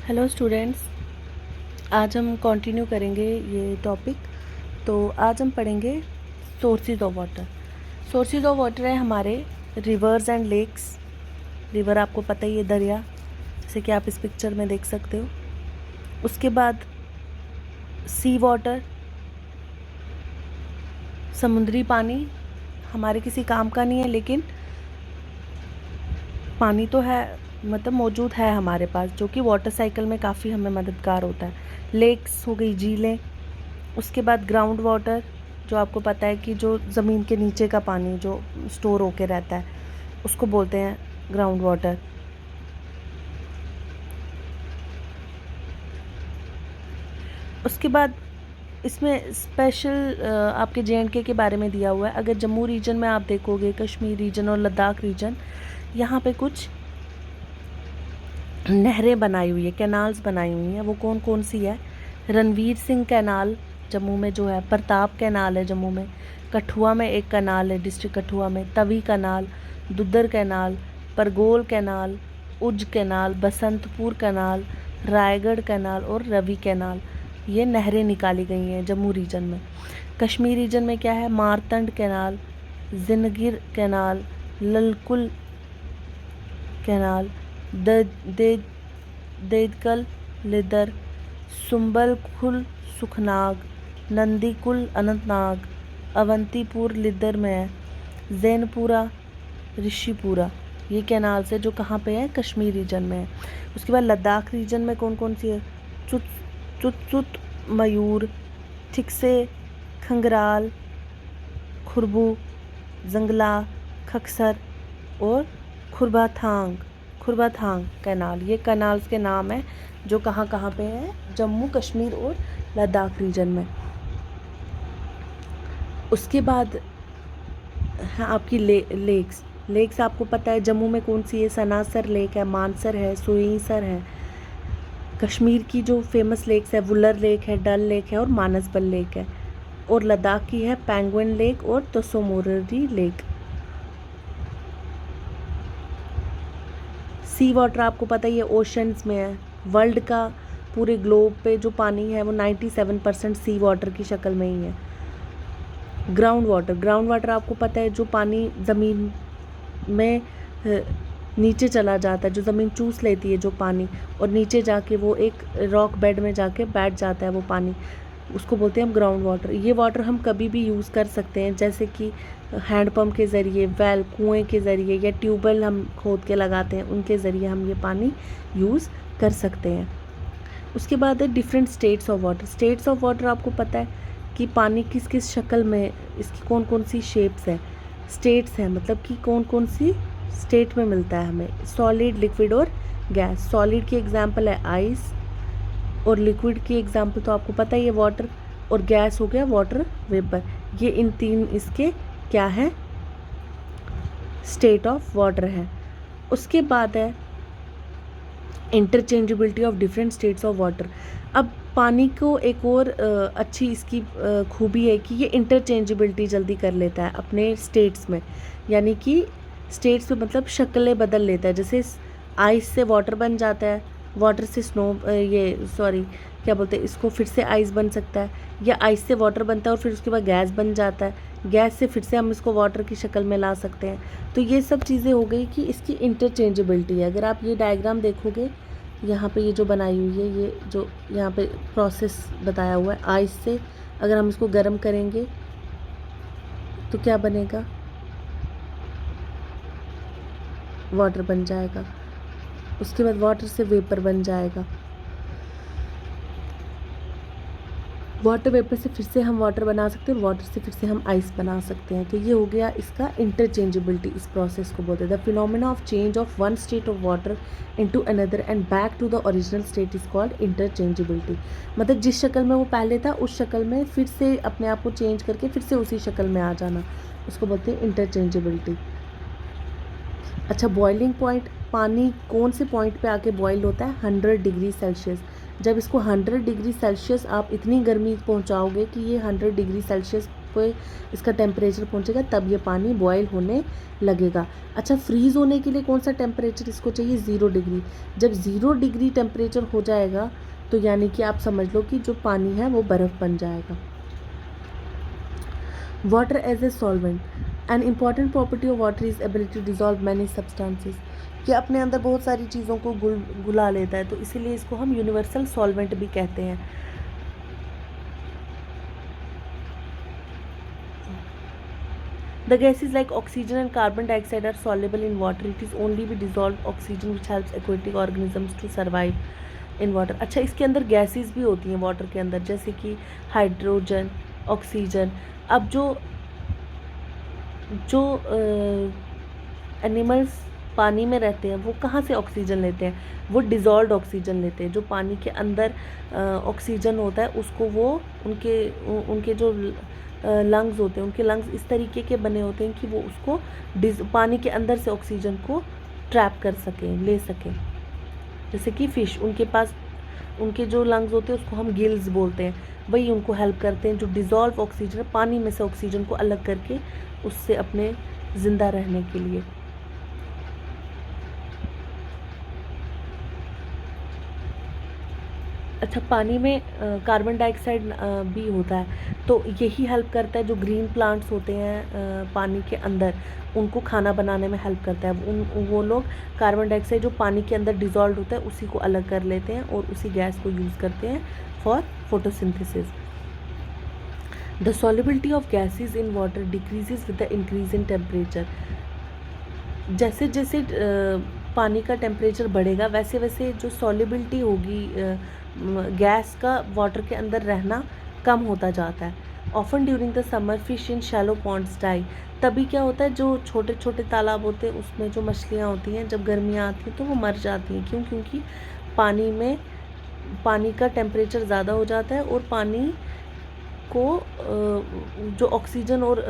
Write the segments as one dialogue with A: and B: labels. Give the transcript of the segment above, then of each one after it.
A: Hello students, आज हम continue करेंगे ये टॉपिक। तो आज हम पढ़ेंगे sources of water. Sources of water है हमारे रिवर्स एंड लेक्स। रिवर आपको पता ही है, दरिया, जैसे कि आप इस पिक्चर में देख सकते हो। उसके बाद सी वाटर, समुद्री पानी हमारे किसी काम का नहीं है, लेकिन पानी तो है, मतलब मौजूद है हमारे पास, जो कि वाटर साइकिल में काफ़ी हमें मददगार होता है। लेक्स हो गई, झीलें। उसके बाद ग्राउंड वाटर, जो आपको पता है कि जो ज़मीन के नीचे का पानी जो स्टोर होके रहता है, उसको बोलते हैं ग्राउंड वाटर। उसके बाद इसमें स्पेशल आपके JNK के बारे में दिया हुआ है। अगर जम्मू रीजन में आप देखोगे, कश्मीर रीजन और लद्दाख रीजन, यहाँ पे कुछ नहरें बनाई हुई है, कैनाल्स बनाई हुई हैं। वो कौन कौन सी है? रणवीर सिंह कैनाल जम्मू में जो है, प्रताप कैनाल है जम्मू में, कठुआ में एक कैनाल है डिस्ट्रिक्ट कठुआ में, तवी कैनाल, दुद्दर कैनाल, परगोल कैनाल, उज canal, Basantpur canal, Raigarh canal और रवि कैनाल। ये नहरें निकाली गई हैं जम्मू रीजन में। कश्मीर रीजन में क्या है? Martand canal, Zaingir canal, Lalkul canal, Dedkal Lidder, Sumbalkhul Sukhnag, Nandikul Anantnag, Awantipur Lidder में है, जैनपुरा, ऋषिपुरा। ये कैनाल से जो कहाँ पे है? कश्मीर रीजन में है। उसके बाद लद्दाख रीजन में कौन कौन सी है? चुत चुत मयूर, ठिकसे, खंगराल, खुरबू, जंगला, खक्सर और खुरबाथांग कैनाल। ये कैनाल्स के नाम हैं जो कहाँ कहाँ पे हैं? जम्मू कश्मीर और लद्दाख रीजन में। उसके बाद है आपकी लेक्स आपको पता है जम्मू में कौन सी है? सनासर लेक है, मानसर है, सुईसर है। कश्मीर की जो फेमस लेक्स है, वुलर लेक है, डल लेक है और मानसबल लेक है। और लद्दाख की है पेंगुइन लेक और तसोमोरी लेक। सी वाटर आपको पता ही है, ओशंस में है। वर्ल्ड का पूरे ग्लोब पे जो पानी है वो 97% सी वाटर की शक्ल में ही है। ग्राउंड वाटर आपको पता है जो पानी ज़मीन में नीचे चला जाता है, जो ज़मीन चूस लेती है जो पानी, और नीचे जाके वो एक रॉक बेड में जाके बैठ जाता है वो पानी, उसको बोलते हैं हम ग्राउंड वाटर। ये वाटर हम कभी भी यूज़ कर सकते हैं, जैसे कि हैंडपम्प के ज़रिए, वेल कुएं के ज़रिए, या ट्यूबवेल हम खोद के लगाते हैं, उनके ज़रिए हम ये पानी यूज़ कर सकते हैं। उसके बाद है different states of water. States of water आपको पता है कि पानी किस किस शक्ल में, इसकी कौन कौन सी शेप्स हैं, स्टेट्स हैं, मतलब कि कौन कौन सी स्टेट में मिलता है हमें। सॉलिड, लिक्विड और गैस। सॉलिड की एग्जांपल है आइस, और लिक्विड की एग्जांपल तो आपको पता ही है वाटर, और गैस हो गया वाटर वेपर। ये इन तीन इसके क्या है? स्टेट ऑफ वाटर है। उसके बाद है interchangeability of different states of water. अब पानी को एक और अच्छी इसकी खूबी है कि ये इंटरचेंजेबिलिटी जल्दी कर लेता है अपने स्टेट्स में, यानी कि स्टेट्स में मतलब शक्लें बदल लेता है। जैसे आइस से वाटर बन जाता है, वाटर से स्नो, क्या बोलते हैं इसको, फिर से आइस बन सकता है, या आइस से वाटर बनता है और फिर उसके बाद गैस बन जाता है, गैस से फिर से हम इसको वाटर की शक्ल में ला सकते हैं। तो ये सब चीज़ें हो गई कि इसकी इंटरचेंजेबिलिटी है। अगर आप ये डायग्राम देखोगे, यहाँ पे ये जो बनाई हुई है, ये जो यहाँ पे प्रोसेस बताया हुआ है, आइस से अगर हम इसको गर्म करेंगे तो क्या बनेगा? वाटर बन जाएगा। उसके बाद वाटर से वेपर बन जाएगा, वाटर वेपर से फिर से हम वाटर बना सकते हैं, वाटर से फिर से हम आइस बना सकते हैं। तो ये हो गया इसका इंटरचेंजेबिलिटी। इस प्रोसेस को बोलते हैं the phenomena of change of one state of water into another and back to the original state is called interchangeability. मतलब जिस शक्ल में वो पहले था उस शक्ल में फिर से अपने आप को चेंज करके फिर से उसी शक्ल में आ जाना, उसको बोलते हैं इंटरचेंजेबिलिटी। अच्छा, बॉइलिंग पॉइंट, पानी कौन से पॉइंट पे आके बॉयल होता है? 100 डिग्री सेल्सियस। जब इसको 100 डिग्री सेल्सियस आप इतनी गर्मी पहुंचाओगे कि ये 100 डिग्री सेल्सियस पे इसका टेम्परेचर पहुंचेगा तब ये पानी बॉयल होने लगेगा। अच्छा, फ्रीज़ होने के लिए कौन सा टेम्परेचर इसको चाहिए? 0 डिग्री। जब 0 डिग्री टेम्परेचर हो जाएगा तो यानी कि आप समझ लो कि जो पानी है वो बर्फ़ बन जाएगा। Water as a solvent, an important property of water is ability to dissolve many substances. ये अपने अंदर बहुत सारी चीज़ों को घुला लेता है, तो इसीलिए इसको हम यूनिवर्सल सॉल्वेंट भी कहते हैं। The gases like oxygen and carbon dioxide are soluble in water. It is only with dissolved oxygen which helps aquatic organisms to survive in water. अच्छा, इसके अंदर गैसेस भी होती हैं वाटर के अंदर, जैसे कि हाइड्रोजन, ऑक्सीजन। अब जो जो एनिमल्स पानी में रहते हैं वो कहाँ से ऑक्सीजन लेते हैं? वो डिज़ोल्व्ड ऑक्सीजन लेते हैं। जो पानी के अंदर ऑक्सीजन होता है उसको वो उनके जो लंग्स होते हैं, उनके लंग्स इस तरीके के बने होते हैं कि वो उसको पानी के अंदर से ऑक्सीजन को ट्रैप कर सकें, ले सकें। जैसे कि फ़िश, उनके पास उनके जो लंग्स होते हैं उसको हम गिल्स बोलते हैं, वही उनको हेल्प करते हैं जो डिज़ोल्व ऑक्सीजन है, पानी में से ऑक्सीजन को अलग करके उससे अपने ज़िंदा रहने के लिए। अच्छा, पानी में कार्बन डाइऑक्साइड भी होता है, तो यही हेल्प करता है। जो ग्रीन प्लांट्स होते हैं पानी के अंदर, उनको खाना बनाने में हेल्प करता है। वो लोग कार्बन डाइऑक्साइड जो पानी के अंदर डिज़ोल्व होता है उसी को अलग कर लेते हैं और उसी गैस को यूज़ करते हैं for photosynthesis. The solubility of gases in water decreases with the increase in temperature. जैसे जैसे पानी का टेम्परेचर बढ़ेगा वैसे वैसे जो सॉल्युबिलिटी होगी गैस का वाटर के अंदर रहना कम होता जाता है। Often during the summer fish in shallow ponds die. तभी क्या होता है, जो छोटे छोटे तालाब होते हैं उसमें जो मछलियाँ होती हैं जब गर्मियाँ आती हैं तो वो मर जाती हैं। क्यों? क्योंकि पानी का टेम्परेचर ज़्यादा हो जाता है और पानी को जो ऑक्सीजन और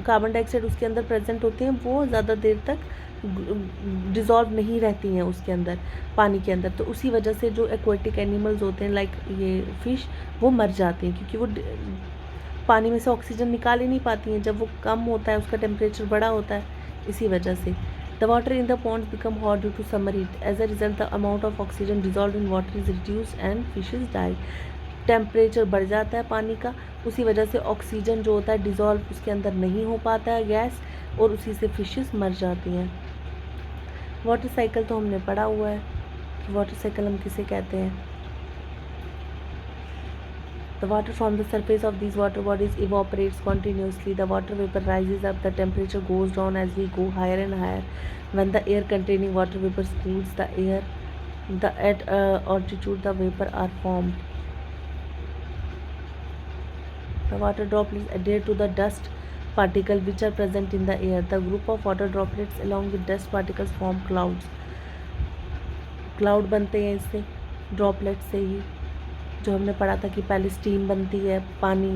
A: कार्बन डाइऑक्साइड उसके अंदर प्रेजेंट होते हैं वो ज़्यादा देर तक डिज़ोल्व नहीं रहती हैं उसके अंदर, पानी के अंदर। तो उसी वजह से जो एक्वेटिक एनिमल्स होते हैं लाइक ये फ़िश, वो मर जाती हैं क्योंकि वो पानी में से ऑक्सीजन निकाल ही नहीं पाती हैं जब वो कम होता है, उसका टेम्परेचर बड़ा होता है, इसी वजह से। The water in the ponds become hot due to summer heat. As a result the amount of oxygen dissolved in water is reduced and fishes die. Temperature बढ़ जाता है पानी का, उसी वजह से ऑक्सीजन जो होता है डिज़ोल्व उसके अंदर नहीं हो पाता है गैस, और उसी से फिशेस मर जाती हैं। वाटर साइकिल तो हमने पढ़ा हुआ है कि वाटर साइकिल हम किसे कहते हैं। The water from the surface of these water bodies evaporates continuously. The water vapor rises up, the temperature goes down as we go higher and higher. When the air containing water vapor cools, at altitude the vapor are formed. The water droplets adhere to the dust particles which are present in the air. The group of water droplets along with dust particles form clouds. Cloud बनते हैं इससे, droplet से ही। जो हमने पढ़ा था कि पहले स्टीम बनती है, पानी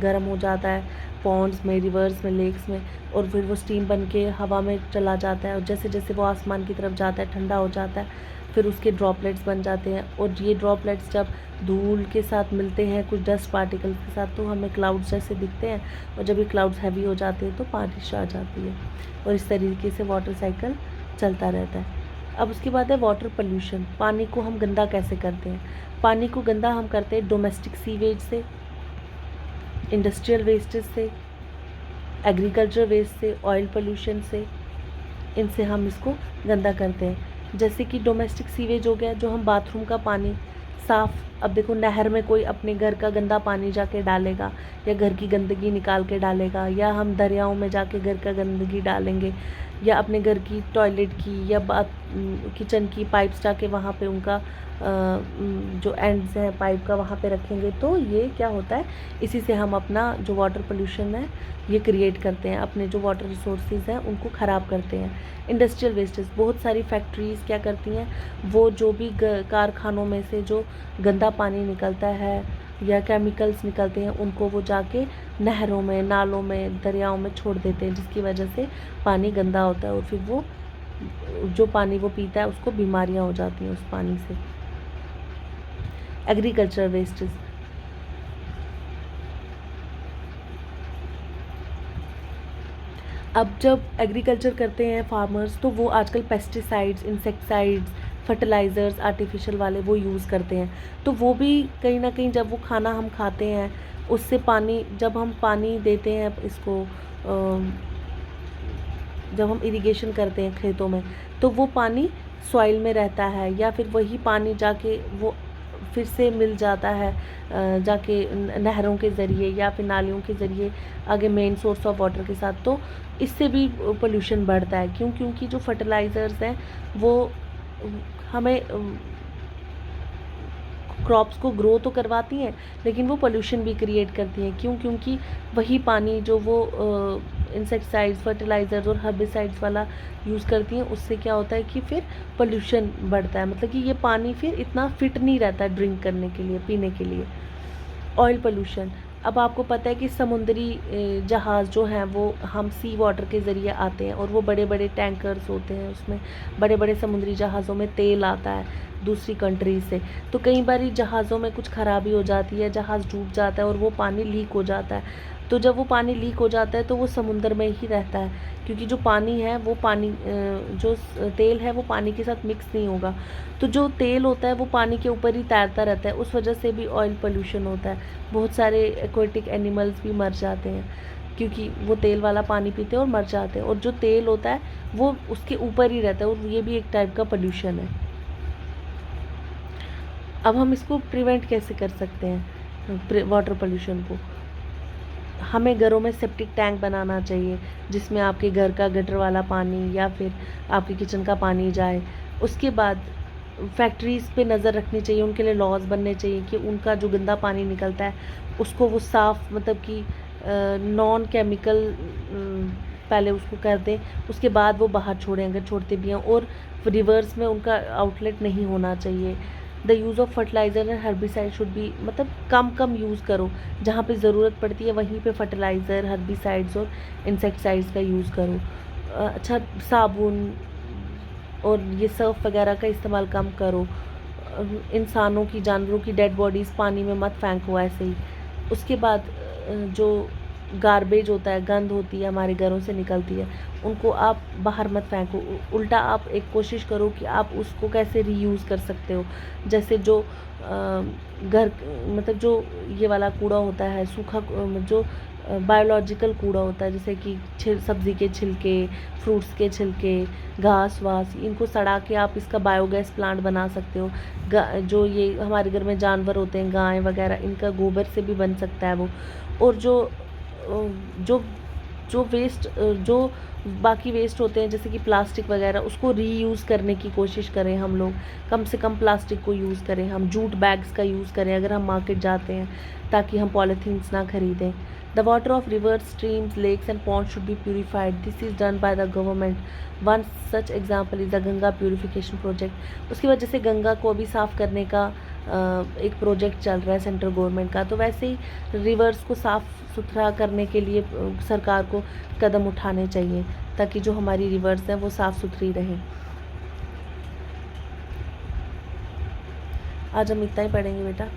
A: गर्म हो जाता है पॉन्ड्स में, रिवर्स में, लेक्स में, और फिर वो स्टीम बन के हवा में चला जाता है, और जैसे जैसे वो आसमान की तरफ जाता है ठंडा हो जाता है, फिर उसके ड्रॉपलेट्स बन जाते हैं। और ये ड्रॉपलेट्स जब धूल के साथ मिलते हैं कुछ डस्ट पार्टिकल्स के साथ तो हमें क्लाउड्स जैसे दिखते हैं, और जब ये क्लाउड्स हैवी हो जाते हैं तो बारिश आ जाती है, और इस तरीके से वाटर साइकिल चलता रहता है। अब उसके बाद है वाटर पोल्यूशन। पानी को हम गंदा कैसे करते हैं? पानी को गंदा हम करते हैं डोमेस्टिक सीवेज से, इंडस्ट्रियल वेस्टेज से, एग्रीकल्चर वेस्ट से, ऑयल पोल्यूशन से, इनसे हम इसको गंदा करते हैं। जैसे कि डोमेस्टिक सीवेज हो गया, जो हम बाथरूम का पानी साफ़, अब देखो नहर में कोई अपने घर का गंदा पानी जाके डालेगा, या घर की गंदगी निकाल के डालेगा, या हम दरियाओं में जाके घर का गंदगी डालेंगे, या अपने घर की टॉयलेट की या किचन की पाइप्स जाके वहाँ पे उनका जो एंड्स हैं पाइप का वहाँ पे रखेंगे, तो ये क्या होता है, इसी से हम अपना जो वाटर पोल्यूशन है ये क्रिएट करते हैं, अपने जो वाटर रिसोर्सेज हैं उनको ख़राब करते हैं। इंडस्ट्रियल वेस्टेज, बहुत सारी फैक्ट्रीज़ क्या करती हैं, वो जो भी कारखानों में से जो गंदा पानी निकलता है या केमिकल्स निकलते हैं उनको वो जाके नहरों में, नालों में, दरियाओं में छोड़ देते हैं, जिसकी वजह से पानी गंदा होता है, और फिर वो जो पानी वो पीता है उसको बीमारियां हो जाती हैं उस पानी से। एग्रीकल्चर वेस्टेज, अब जब एग्रीकल्चर करते हैं फार्मर्स तो वो आजकल पेस्टिसाइड्स, इंसेक्टिसाइड्स, फर्टिलाइज़र्स आर्टिफिशियल वाले वो यूज़ करते हैं। तो वो भी कहीं न कहीं जब वो खाना हम खाते हैं उससे पानी, जब हम पानी देते हैं इसको जब हम इरिगेशन करते हैं खेतों में तो वो पानी सॉइल में रहता है, या फिर वही पानी जाके वो फिर से मिल जाता है जाके नहरों के ज़रिए या फिर नालियों के ज़रिए आगे मेन सोर्स ऑफ वाटर के साथ। तो इससे भी पोल्यूशन बढ़ता है। क्यों? क्योंकि जो फर्टिलाइज़र्स हैं वो हमें क्रॉप्स को ग्रो तो करवाती हैं लेकिन वो पोल्यूशन भी क्रिएट करती हैं। क्यों? क्योंकि वही पानी जो वो इंसेक्टिसाइड्स, फर्टिलाइज़र्स और हर्बिसाइड्स वाला यूज़ करती हैं, उससे क्या होता है कि फिर पोल्यूशन बढ़ता है। मतलब कि ये पानी फिर इतना फिट नहीं रहता ड्रिंक करने के लिए, पीने के लिए। ऑयल पोल्यूशन, अब आपको पता है कि समुद्री जहाज़ जो हैं वो हम सी वाटर के ज़रिए आते हैं और वो बड़े बड़े टैंकर्स होते हैं, उसमें बड़े बड़े समुद्री जहाज़ों में तेल आता है दूसरी कंट्री से। तो कई बार जहाज़ों में कुछ ख़राबी हो जाती है, जहाज़ डूब जाता है और वो पानी लीक हो जाता है। तो जब वो पानी लीक हो जाता है तो वो समुद्र में ही रहता है, क्योंकि जो पानी है वो पानी जो तेल है वो पानी के साथ मिक्स नहीं होगा। तो जो तेल होता है वो पानी के ऊपर ही तैरता रहता है, उस वजह से भी ऑयल पोल्यूशन होता है। बहुत सारे एक्वेटिक एनिमल्स भी मर जाते हैं क्योंकि वो तेल वाला पानी पीते हैं और मर जाते हैं। और जो तेल होता है वो उसके ऊपर ही रहता है और ये भी एक टाइप का पोल्यूशन है। अब हम इसको प्रिवेंट कैसे कर सकते हैं वाटर पोल्यूशन को? हमें घरों में सेप्टिक टैंक बनाना चाहिए जिसमें आपके घर का गटर वाला पानी या फिर आपके किचन का पानी जाए। उसके बाद फैक्ट्रीज़ पे नज़र रखनी चाहिए, उनके लिए लॉज़ बनने चाहिए कि उनका जो गंदा पानी निकलता है उसको वो साफ़, मतलब कि नॉन केमिकल पहले उसको कर दें, उसके बाद वो बाहर छोड़ें अगर छोड़ते भी हैं। और रिवर्स में उनका आउटलेट नहीं होना चाहिए। The use of fertiliser and herbicide should be, मतलब कम कम यूज़ करो, जहाँ पे ज़रूरत पड़ती है वहीं पे फर्टिलाइज़र, हर्बिसाइड्स और इंसेक्टिसाइड्स का यूज़ करो। अच्छा, साबुन और ये सर्फ वगैरह का इस्तेमाल कम करो। इंसानों की, जानवरों की डेड बॉडीज़ पानी में मत फेंको ऐसे ही। उसके बाद जो गार्बेज होता है, गंद होती है हमारे घरों से निकलती है, उनको आप बाहर मत फेंको। उल्टा आप एक कोशिश करो कि आप उसको कैसे रीयूज़ कर सकते हो। जैसे जो घर, मतलब जो ये वाला कूड़ा होता है सूखा, जो बायोलॉजिकल कूड़ा होता है, जैसे कि सब्ज़ी के छिलके, फ्रूट्स के छिलके, घास वास, इनको सड़ा के आप इसका बायोगैस प्लांट बना सकते हो। जो ये हमारे घर में जानवर होते हैं, गाय वगैरह, इनका गोबर से भी बन सकता है वो। और जो जो वेस्ट, जो बाकी वेस्ट होते हैं जैसे कि प्लास्टिक वगैरह, उसको रीयूज़ करने की कोशिश करें हम लोग। कम से कम प्लास्टिक को यूज़ करें, हम जूट बैग्स का यूज़ करें अगर हम मार्केट जाते हैं, ताकि हम पॉलीथीन्स ना खरीदें। The water of rivers, streams, lakes and ponds should be purified. This is done by the government. One such example is the Ganga purification project. उसकी वजह से गंगा को अभी साफ़ करने का एक प्रोजेक्ट चल रहा है सेंट्रल गवर्नमेंट का। तो वैसे ही रिवर्स को साफ़ सुथरा करने के लिए सरकार को कदम उठाने चाहिए, ताकि जो हमारी रिवर्स हैं वो साफ़ सुथरी रहें। आज हम इतना ही पढ़ेंगे बेटा।